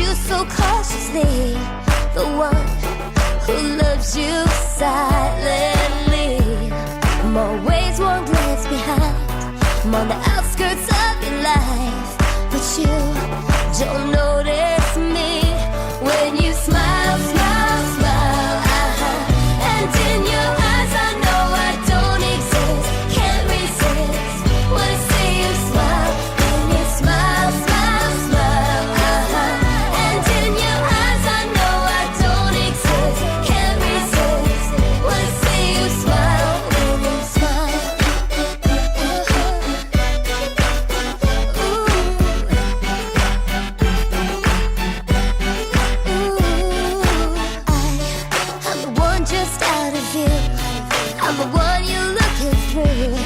you so cautiously, the one who loves you silently. I'm always one glance behind, I'm on the outskirts of your life, but you don't notice me when you smile, smile, smile. And in your eyes I know I don't exist, can't resist when I see you smile. When you smile, smile, smile. And in your eyes I know I don't exist, can't resist when I see you smile. When you smile. I'm the one just out of view, I'm the one you're looking through.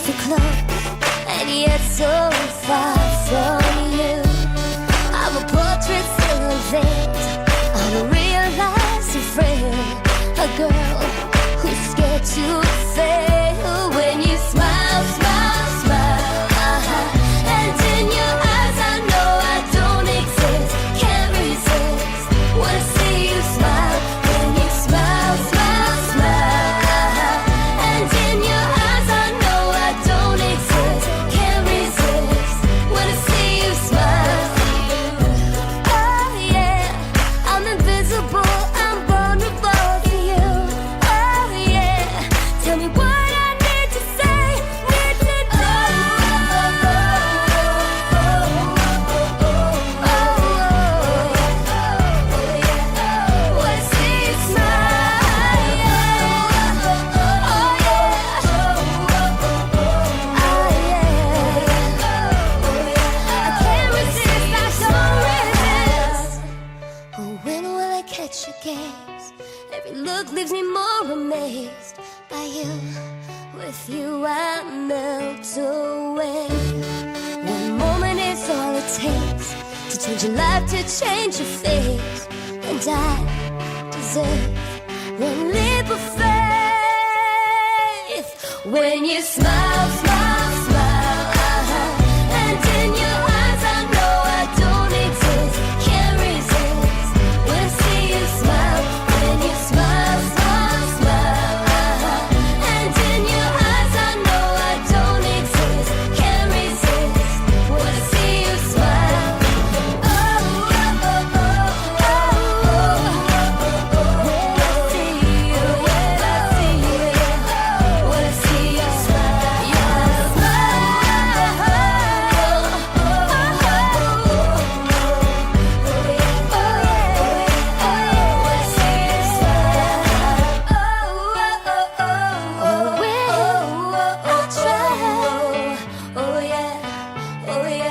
So close and yet so far from you. I'm a portrait still unveiled, I'm a real life friend, a girl who's scared to fail. When you smile, smile, smile. And in your eyes I know I don't exist, can't resist when I see you smile. When you smile, smile, smile. And in your eyes I know I don't exist, can't resist when I see you smile. Oh yeah, I'm invisible, I'm vulnerable to you. Oh yeah, tell me what I need to say, need to do. When I see you smile. Oh yeah. I can't resist, I don't resist. Oh, when will I catch your gaze? Every look leaves me more amazed by you. With you I melt away. One moment is all it takes to change your life, to change your face. And I deserve one leap of faith. When you smile, smile, smile. And in your eyes I know I don't exist, can't resist when I see you smile. When you smile, smile, smile. And in your eyes I know I don't exist, can't resist when I see you smile. Oh, oh, oh, oh, oh. When I see you, when I see you, when I see you smile. Your smile. Oh yeah.